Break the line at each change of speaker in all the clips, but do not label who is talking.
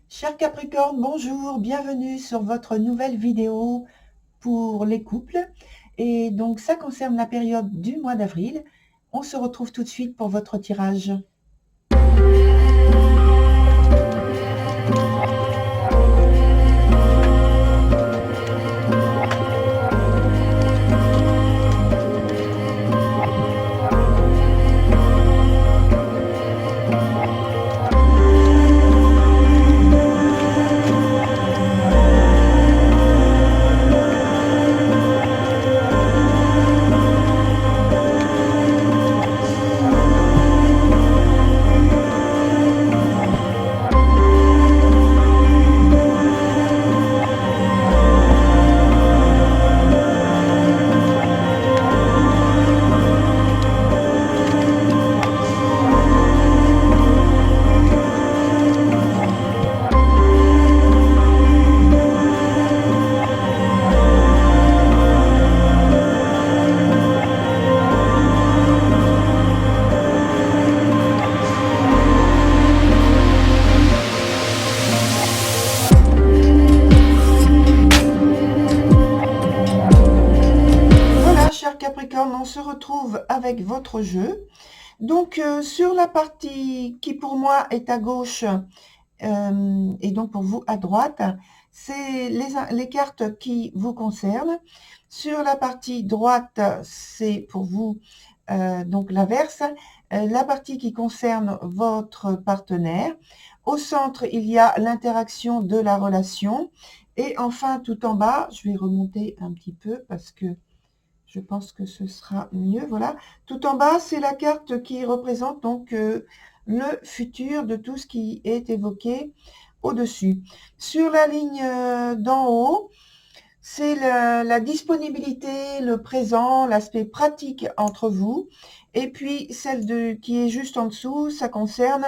Cher Capricorne, bonjour, bienvenue sur votre nouvelle vidéo pour les couples. Et donc ça concerne la période du mois d'avril. On se retrouve tout de suite pour votre tirage. Voilà, cher Capricorne, on se retrouve avec votre jeu. Donc sur la partie qui pour moi est à gauche, et donc pour vous à droite, c'est les cartes qui vous concernent. Sur la partie droite, c'est pour vous donc l'inverse, la partie qui concerne votre partenaire. Au centre, il y a l'interaction de la relation. Et enfin, tout en bas, je vais remonter un petit peu parce que je pense que ce sera mieux. Voilà. Tout en bas, c'est la carte qui représente donc le futur de tout ce qui est évoqué au-dessus. Sur la ligne d'en haut, c'est la disponibilité, le présent, l'aspect pratique entre vous. Et puis celle qui est juste en dessous, ça concerne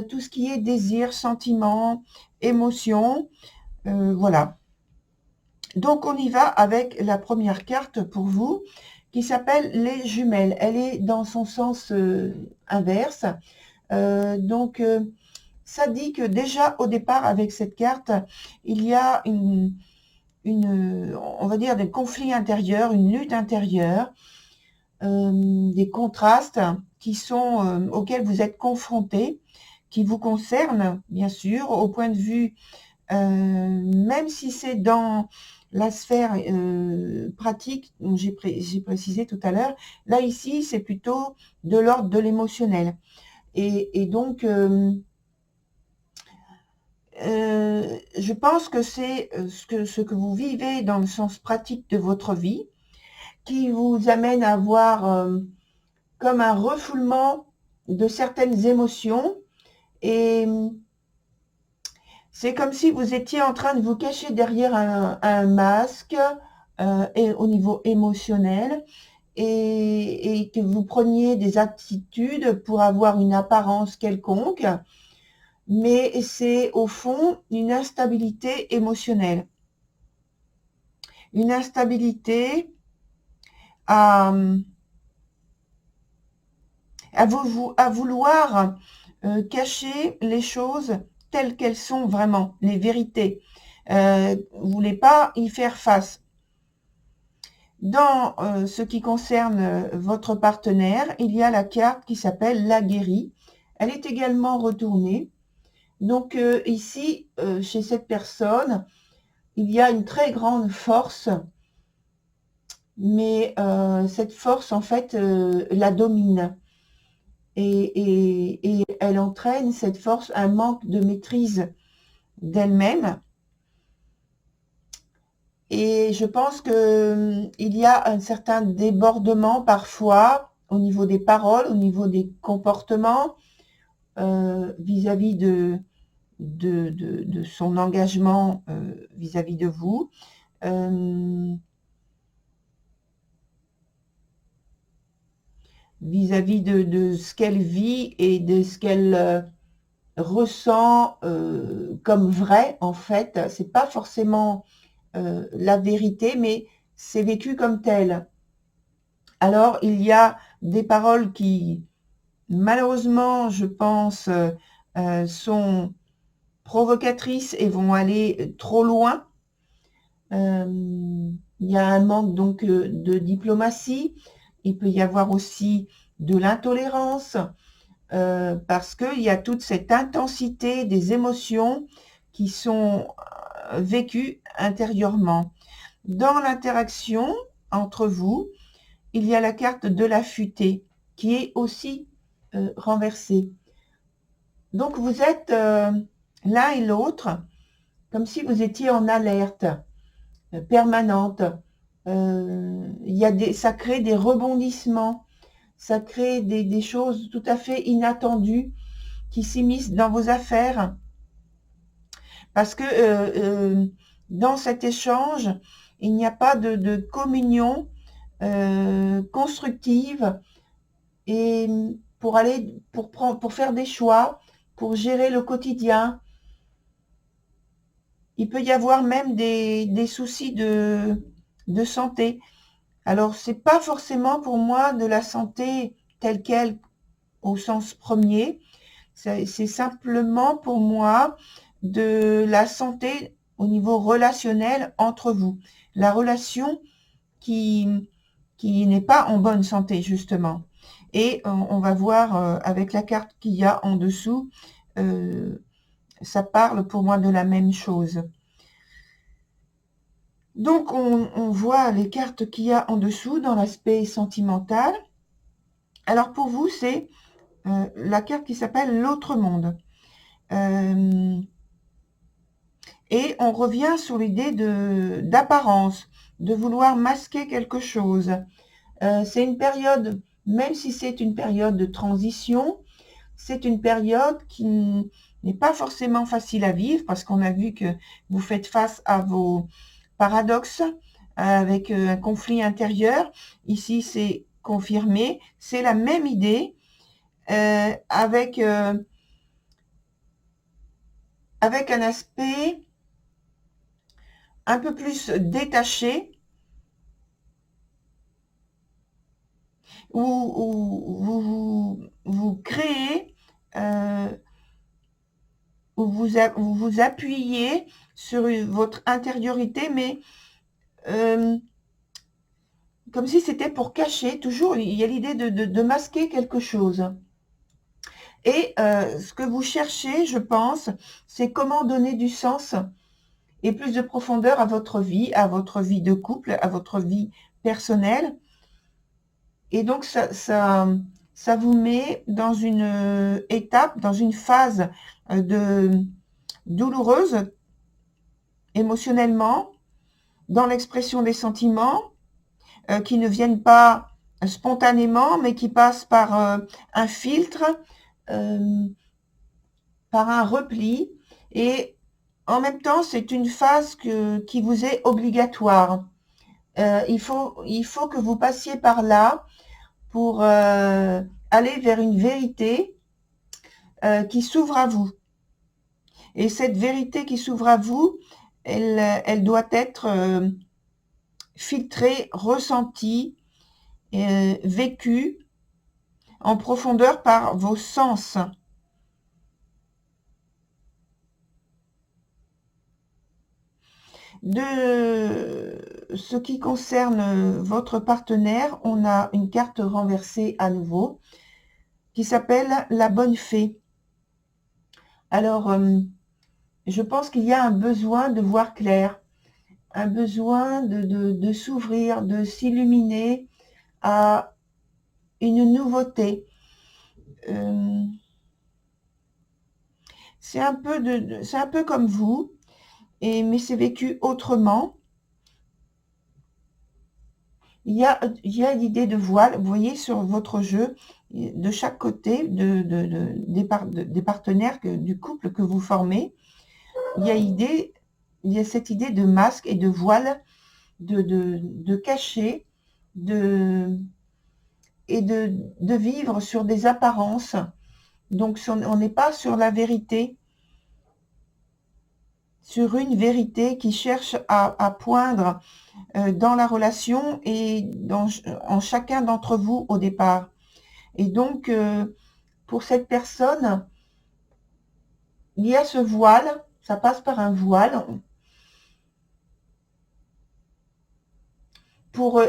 tout ce qui est désir, sentiment, émotion. Voilà. Donc on y va avec la première carte pour vous qui s'appelle les jumelles. Elle est dans son sens inverse. Donc ça dit que déjà au départ avec cette carte, il y a on va dire des conflits intérieurs, une lutte intérieure, des contrastes auxquels vous êtes confrontés, qui vous concernent bien sûr au point de vue, même si c'est dans la sphère pratique, j'ai précisé tout à l'heure, là ici c'est plutôt de l'ordre de l'émotionnel. Et donc je pense que c'est ce que vous vivez dans le sens pratique de votre vie qui vous amène à avoir comme un refoulement de certaines émotions. Et c'est comme si vous étiez en train de vous cacher derrière un masque et au niveau émotionnel et que vous preniez des attitudes pour avoir une apparence quelconque, mais c'est au fond une instabilité émotionnelle. Une instabilité à vouloir cacher les choses telles qu'elles sont vraiment, les vérités. Vous ne voulez pas y faire face. Dans ce qui concerne votre partenaire, il y a la carte qui s'appelle la guérie. Elle est également retournée. Donc ici, chez cette personne, il y a une très grande force, mais cette force, en fait, la domine. Et elle entraîne, cette force, un manque de maîtrise d'elle-même. Et je pense qu'il y a un certain débordement parfois au niveau des paroles, au niveau des comportements, vis-à-vis de son engagement vis-à-vis de vous. Vis-à-vis de ce qu'elle vit et de ce qu'elle ressent comme vrai, en fait. C'est pas forcément la vérité, mais c'est vécu comme tel. Alors, il y a des paroles qui, malheureusement, je pense, sont provocatrices et vont aller trop loin. Il y a un manque donc de diplomatie. Il peut y avoir aussi de l'intolérance parce qu'il y a toute cette intensité des émotions qui sont vécues intérieurement. Dans l'interaction entre vous, il y a la carte de la futaie qui est aussi renversée. Donc vous êtes l'un et l'autre comme si vous étiez en alerte permanente. Ça crée des rebondissements, ça crée des choses tout à fait inattendues qui s'immiscent dans vos affaires. Parce que dans cet échange, il n'y a pas de communion constructive et pour faire des choix, pour gérer le quotidien. Il peut y avoir même des soucis de santé. Alors, c'est pas forcément pour moi de la santé telle qu'elle au sens premier. C'est simplement pour moi de la santé au niveau relationnel entre vous. La relation qui n'est pas en bonne santé, justement. Et on va voir avec la carte qu'il y a en dessous, ça parle pour moi de la même chose. Donc, on voit les cartes qu'il y a en dessous dans l'aspect sentimental. Alors, pour vous, c'est la carte qui s'appelle l'autre monde. Et on revient sur l'idée d'apparence, de vouloir masquer quelque chose. C'est une période, même si c'est une période de transition, c'est une période qui n'est pas forcément facile à vivre parce qu'on a vu que vous faites face à vos paradoxes avec un conflit intérieur. Ici, c'est confirmé. C'est la même idée avec un aspect un peu plus détaché où vous créez, où vous appuyez sur votre intériorité, mais comme si c'était pour cacher, toujours, il y a l'idée de masquer quelque chose. Et ce que vous cherchez, je pense, c'est comment donner du sens et plus de profondeur à votre vie de couple, à votre vie personnelle. Et donc, ça vous met dans une étape, dans une phase douloureuse émotionnellement, dans l'expression des sentiments qui ne viennent pas spontanément, mais qui passent par un filtre, par un repli. Et en même temps, c'est une phase qui vous est obligatoire. Il faut que vous passiez par là pour aller vers une vérité qui s'ouvre à vous. Et cette vérité qui s'ouvre à vous, elle doit être filtrée, ressentie, vécue en profondeur par vos sens. De ce qui concerne votre partenaire, on a une carte renversée à nouveau qui s'appelle la bonne fée. Alors, je pense qu'il y a un besoin de voir clair, un besoin de s'ouvrir, de s'illuminer à une nouveauté. C'est un peu comme vous, mais c'est vécu autrement. Il y a l'idée de voile, vous voyez sur votre jeu, de chaque côté des partenaires du couple que vous formez, il y a cette idée de masque et de voile, de cacher, et de vivre sur des apparences. Donc on n'est pas sur la vérité, sur une vérité qui cherche à poindre dans la relation et en chacun d'entre vous au départ. Et donc, pour cette personne, il y a ce voile, ça passe par un voile pour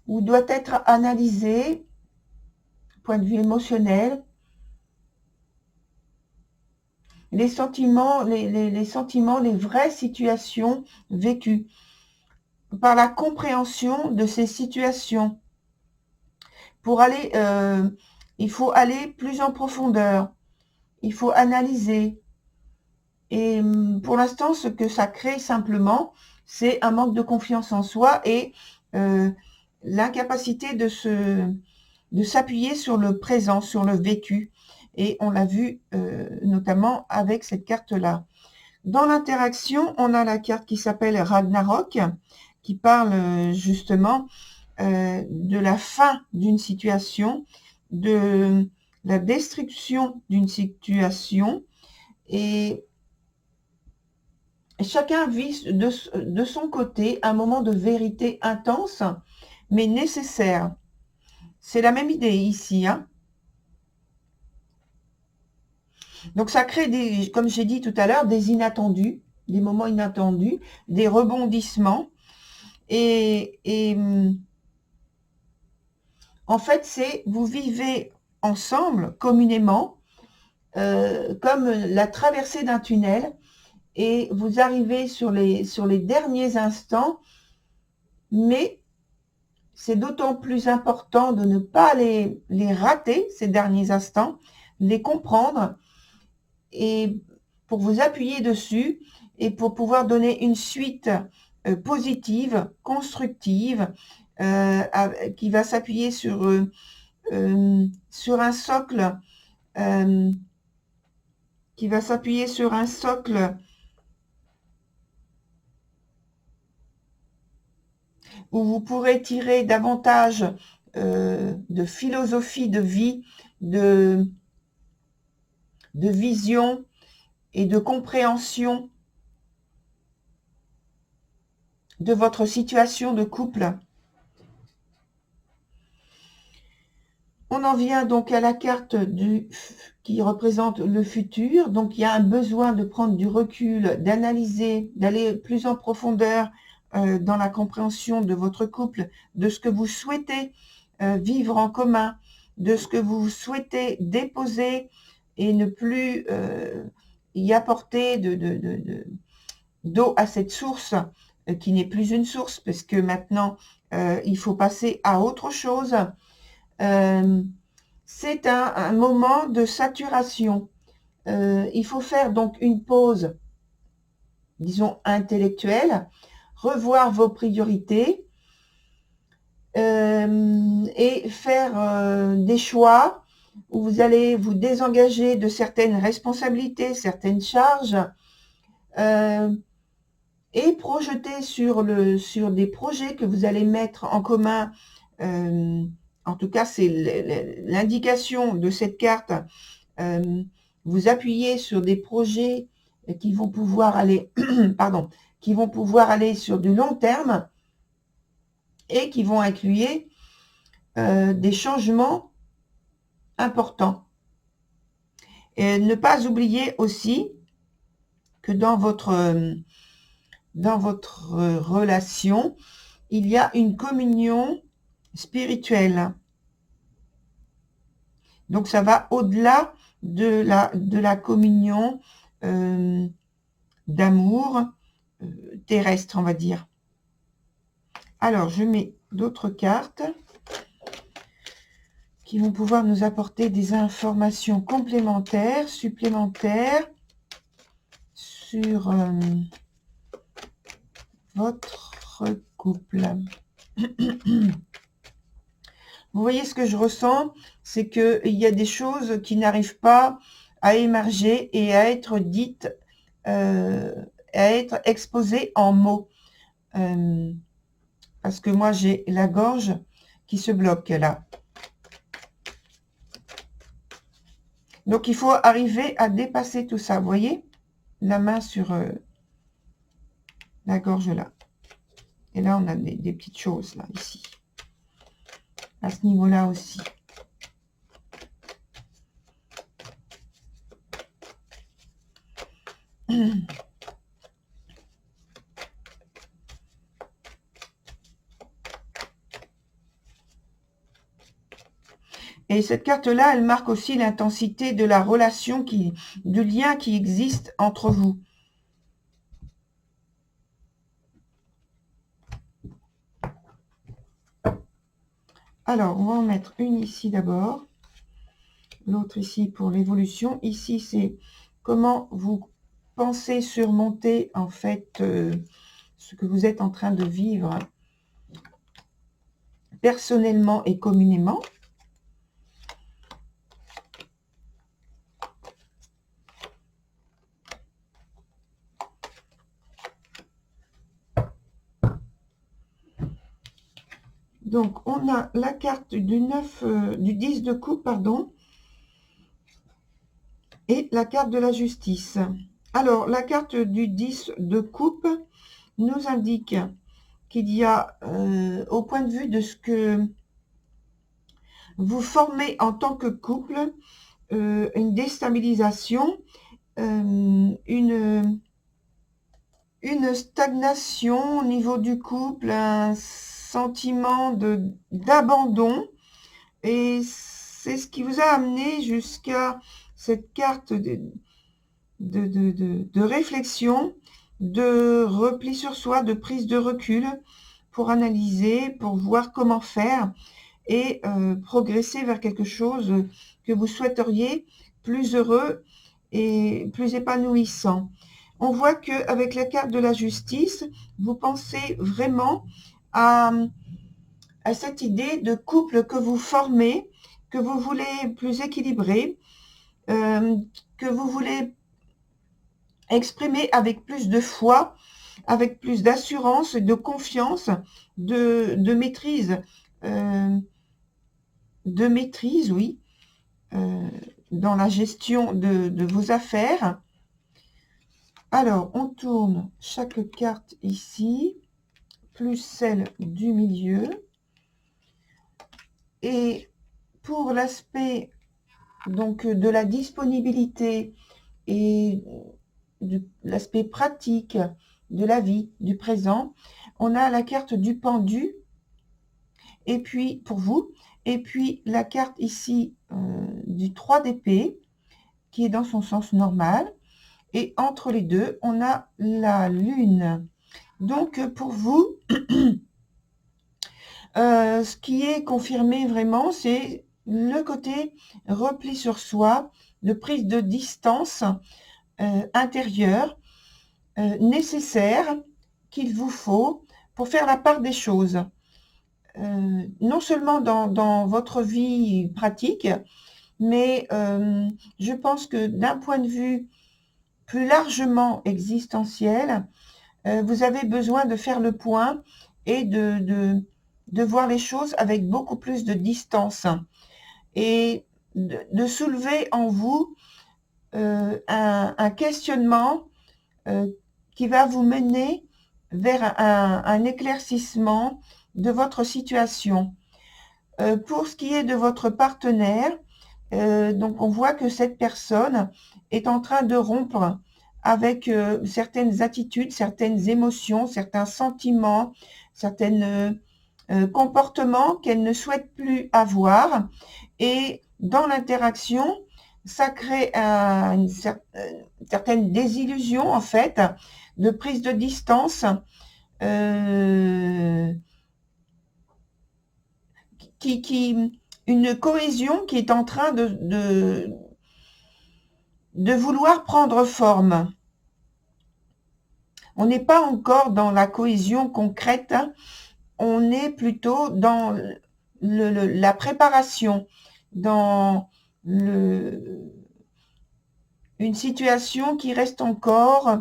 ou doit être analysé point de vue émotionnel, les sentiments, les sentiments, les vraies situations vécues, par la compréhension de ces situations. Pour aller, il faut aller plus en profondeur, il faut analyser. Et pour l'instant, ce que ça crée simplement, c'est un manque de confiance en soi et l'incapacité de s'appuyer sur le présent, sur le vécu. Et on l'a vu notamment avec cette carte-là. Dans l'interaction, on a la carte qui s'appelle Ragnarok, qui parle justement de la fin d'une situation, de la destruction d'une situation. Et chacun vit de son côté un moment de vérité intense, mais nécessaire. C'est la même idée ici, hein. Donc ça crée des, comme j'ai dit tout à l'heure, des inattendus, des moments inattendus, des rebondissements. Et en fait, c'est vous vivez ensemble, communément, comme la traversée d'un tunnel, et vous arrivez sur les derniers instants, mais c'est d'autant plus important de ne pas les rater, ces derniers instants, les comprendre, et pour vous appuyer dessus, et pour pouvoir donner une suite positive, constructive, qui va s'appuyer sur un socle, qui va s'appuyer sur un socle où vous pourrez tirer davantage de philosophie de vie, de vision et de compréhension de votre situation de couple. On en vient donc à la carte qui représente le futur. Donc il y a un besoin de prendre du recul, d'analyser, d'aller plus en profondeur dans la compréhension de votre couple, de ce que vous souhaitez vivre en commun, de ce que vous souhaitez déposer et ne plus y apporter d'eau à cette source qui n'est plus une source, parce que maintenant il faut passer à autre chose. C'est un moment de saturation. Il faut faire donc une pause, disons, intellectuelle, revoir vos priorités et faire des choix où vous allez vous désengager de certaines responsabilités, certaines charges, et projeter sur des projets que vous allez mettre en commun. En tout cas, c'est l'indication de cette carte. Vous appuyez sur des projets qui vont pouvoir aller, pardon, qui vont pouvoir aller sur du long terme et qui vont inclure des changements importants. Et ne pas oublier aussi que dans votre relation, il y a une communion spirituelle. Donc ça va au-delà de la communion d'amour terrestre, on va dire. Alors, je mets d'autres cartes qui vont pouvoir nous apporter des informations complémentaires, supplémentaires sur votre couple. Vous voyez ce que je ressens, c'est qu'il y a des choses qui n'arrivent pas à émerger et à être dites, à être exposées en mots. Parce que moi, j'ai la gorge qui se bloque là. Donc, il faut arriver à dépasser tout ça. Vous voyez? La main sur la gorge là. Et là, on a des petites choses là, ici. À ce niveau-là aussi. Et cette carte-là, elle marque aussi l'intensité de la relation, du lien qui existe entre vous. Alors, on va en mettre une ici d'abord, l'autre ici pour l'évolution. Ici, c'est comment vous pensez surmonter en fait ce que vous êtes en train de vivre personnellement et communément. Donc, on a la carte du 10 de coupe, pardon, et la carte de la justice. Alors, la carte du 10 de coupe nous indique qu'il y a, au point de vue de ce que vous formez en tant que couple, une déstabilisation, une stagnation au niveau du couple, un sentiment d'abandon, et c'est ce qui vous a amené jusqu'à cette carte de réflexion, de repli sur soi, de prise de recul pour analyser, pour voir comment faire et progresser vers quelque chose que vous souhaiteriez plus heureux et plus épanouissant. On voit qu'avec la carte de la justice, vous pensez vraiment à cette idée de couple que vous formez, que vous voulez plus équilibré, que vous voulez exprimer avec plus de foi, avec plus d'assurance, de confiance, de maîtrise, oui, dans la gestion de vos affaires. Alors, on tourne chaque carte ici, plus celle du milieu. Et pour l'aspect donc de la disponibilité et de l'aspect pratique de la vie, du présent, on a la carte du pendu, et puis pour vous, et puis la carte ici du 3 d'épée, qui est dans son sens normal, et entre les deux, on a la lune. Donc pour vous, ce qui est confirmé vraiment, c'est le côté repli sur soi, de prise de distance intérieure, nécessaire, qu'il vous faut pour faire la part des choses. Non seulement dans votre vie pratique, mais je pense que d'un point de vue plus largement existentiel, vous avez besoin de faire le point et de voir les choses avec beaucoup plus de distance et de soulever en vous un questionnement qui va vous mener vers un éclaircissement de votre situation. Pour ce qui est de votre partenaire, donc on voit que cette personne est en train de rompre avec certaines attitudes, certaines émotions, certains sentiments, certains comportements qu'elle ne souhaite plus avoir. Et dans l'interaction, ça crée une certaine désillusion, en fait, de prise de distance, une cohésion qui est en train de vouloir prendre forme. On n'est pas encore dans la cohésion concrète, hein. On est plutôt dans la préparation, dans une situation qui reste encore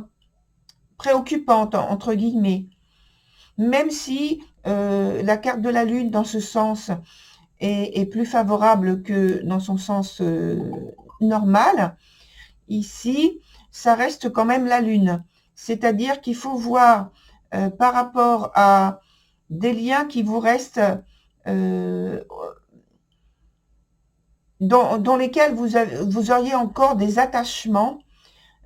préoccupante, entre guillemets. Même si la carte de la Lune, dans ce sens, est plus favorable que dans son sens normal, ici, ça reste quand même la Lune. C'est-à-dire qu'il faut voir par rapport à des liens qui vous restent, dans lesquels vous auriez encore des attachements,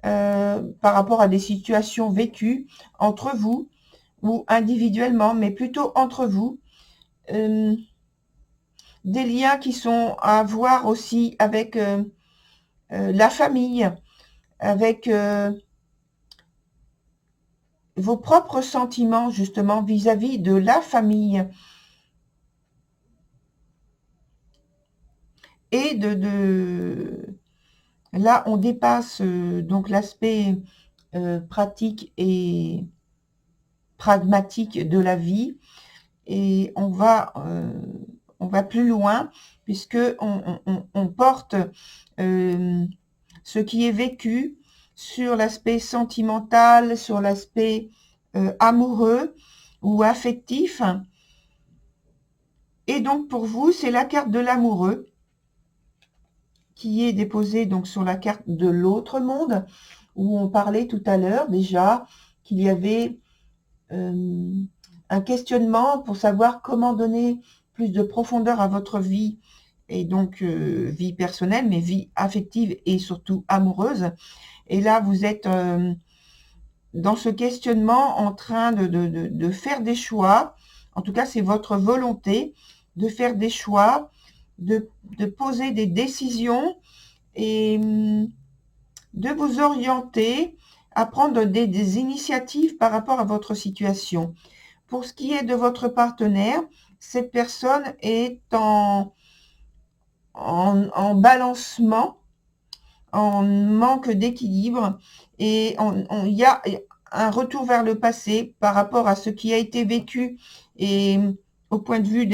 par rapport à des situations vécues entre vous ou individuellement, mais plutôt entre vous. Des liens qui sont à voir aussi avec la famille, avec vos propres sentiments justement vis-à-vis de la famille et là on dépasse donc l'aspect pratique et pragmatique de la vie et on va plus loin puisque on porte ce qui est vécu sur l'aspect sentimental, sur l'aspect amoureux ou affectif. Et donc pour vous, c'est la carte de l'amoureux qui est déposée donc sur la carte de l'autre monde, où on parlait tout à l'heure déjà qu'il y avait un questionnement pour savoir comment donner plus de profondeur à votre vie, et donc vie personnelle, mais vie affective et surtout amoureuse. Et là, vous êtes dans ce questionnement en train de faire des choix. En tout cas, c'est votre volonté de faire des choix, de poser des décisions et de vous orienter à prendre des initiatives par rapport à votre situation. Pour ce qui est de votre partenaire, cette personne est en balancement, en manque d'équilibre et il y a un retour vers le passé par rapport à ce qui a été vécu et au point de vue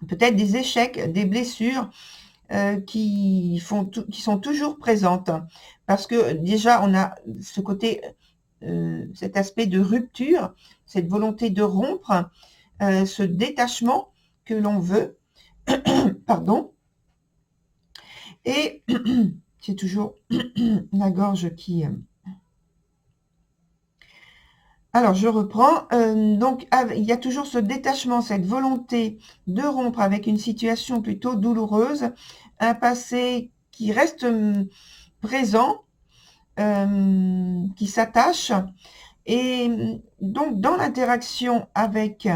peut-être des échecs, des blessures qui sont toujours présentes. Parce que déjà, on a ce côté, cet aspect de rupture, cette volonté de rompre, ce détachement que l'on veut, pardon, et c'est toujours la gorge qui... Alors, je reprends. Donc, il y a toujours ce détachement, cette volonté de rompre avec une situation plutôt douloureuse, un passé qui reste présent, qui s'attache. Et donc, dans l'interaction avec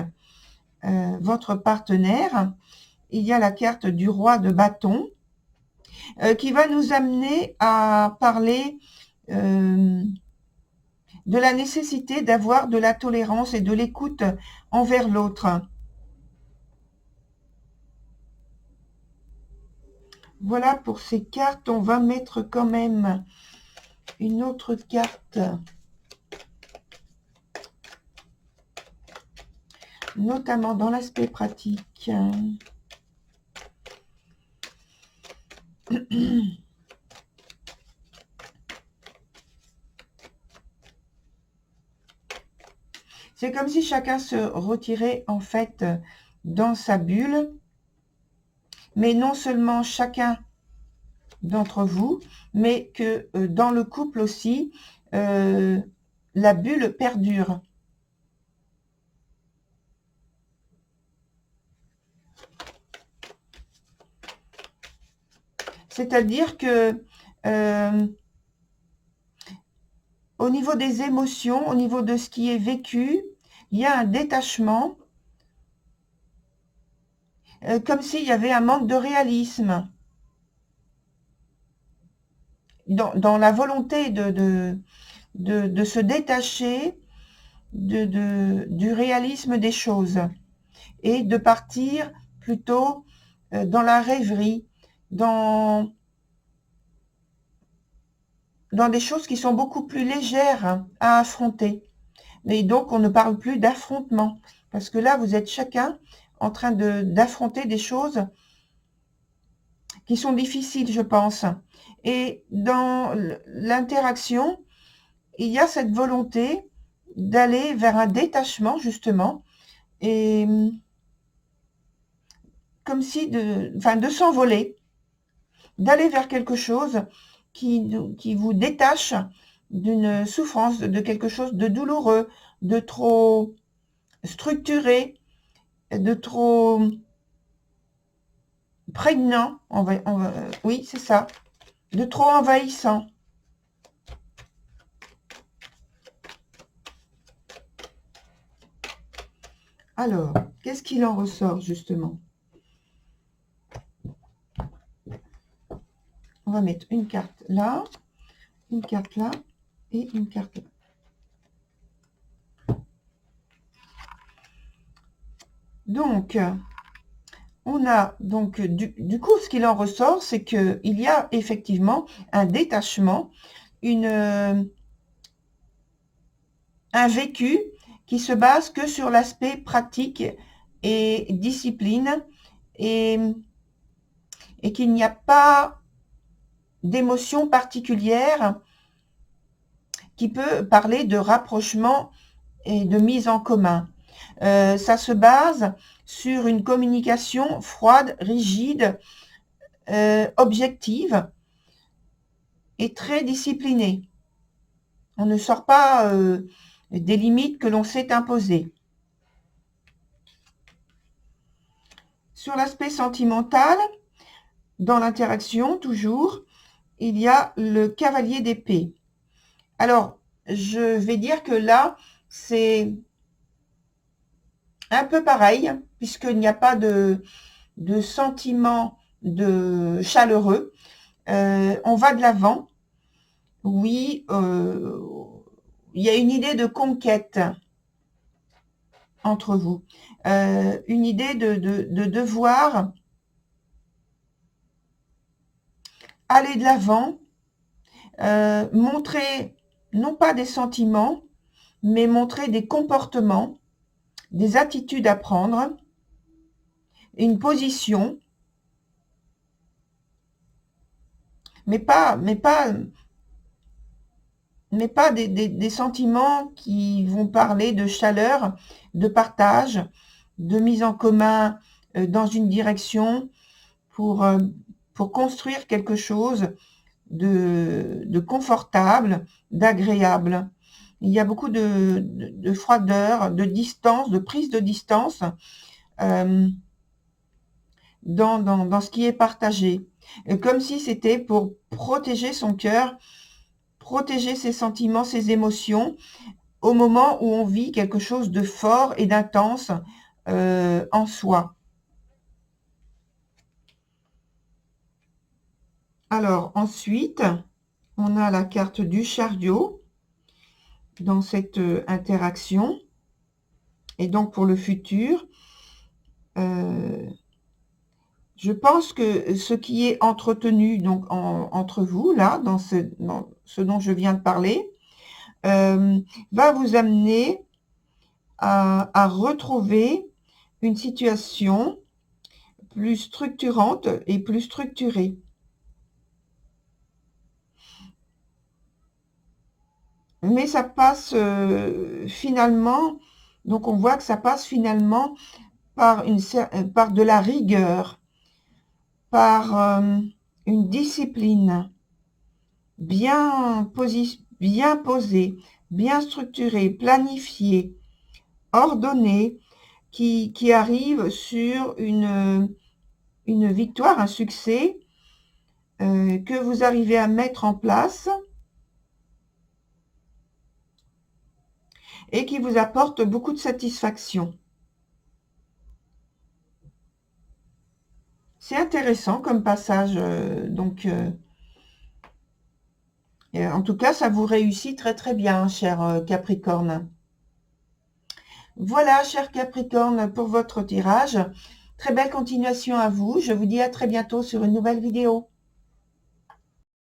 votre partenaire, il y a la carte du roi de bâton qui va nous amener à parler de la nécessité d'avoir de la tolérance et de l'écoute envers l'autre. Voilà pour ces cartes. On va mettre quand même une autre carte, notamment dans l'aspect pratique. C'est comme si chacun se retirait en fait dans sa bulle, mais non seulement chacun d'entre vous, mais que dans le couple aussi, la bulle perdure. C'est-à-dire que au niveau des émotions, au niveau de ce qui est vécu, il y a un détachement, comme s'il y avait un manque de réalisme dans la volonté de se détacher du réalisme des choses et de partir plutôt dans la rêverie, dans des choses qui sont beaucoup plus légères à affronter. Et donc, on ne parle plus d'affrontement, parce que là, vous êtes chacun en train d'affronter des choses qui sont difficiles, je pense. Et dans l'interaction, il y a cette volonté d'aller vers un détachement, justement, et comme si de s'envoler, d'aller vers quelque chose qui vous détache d'une souffrance, de quelque chose de douloureux, de trop structuré, de trop prégnant, oui, c'est ça, de trop envahissant. Alors, qu'est-ce qu'il en ressort justement? On va mettre une carte là et une carte là. Donc, on a donc du coup, ce qu'il en ressort, c'est qu'il y a effectivement un détachement, un vécu qui se base que sur l'aspect pratique et discipline, et qu'il n'y a pas d'émotion particulière qui peut parler de rapprochement et de mise en commun. Ça se base sur une communication froide, rigide, objective et très disciplinée. On ne sort pas des limites que l'on s'est imposées. Sur l'aspect sentimental, dans l'interaction, toujours, il y a le cavalier d'épée. Alors, je vais dire que là, c'est un peu pareil, puisqu'il n'y a pas de sentiment de chaleureux. On va de l'avant. Oui, il y a une idée de conquête entre vous. Une idée de devoir aller de l'avant, montrer non pas des sentiments, mais montrer des comportements, des attitudes à prendre, une position, mais pas des sentiments qui vont parler de chaleur, de partage, de mise en commun dans une direction pour construire quelque chose de confortable, d'agréable. Il y a beaucoup de froideur, de distance, de prise de distance dans ce qui est partagé. Comme si c'était pour protéger son cœur, protéger ses sentiments, ses émotions, au moment où on vit quelque chose de fort et d'intense en soi. Alors ensuite, on a la carte du chariot dans cette interaction. Et donc pour le futur, je pense que ce qui est entretenu donc entre vous, là, dans ce dont je viens de parler, va vous amener à retrouver une situation plus structurante et plus structurée. Mais ça passe finalement, donc on voit que ça passe finalement par de la rigueur, par une discipline bien posée, bien structurée, planifiée, ordonnée, qui arrive sur une victoire, un succès que vous arrivez à mettre en place et qui vous apporte beaucoup de satisfaction. C'est intéressant comme passage, en tout cas, ça vous réussit très très bien, cher Capricorne. Voilà, cher Capricorne, pour votre tirage. Très belle continuation à vous. Je vous dis à très bientôt sur une nouvelle vidéo.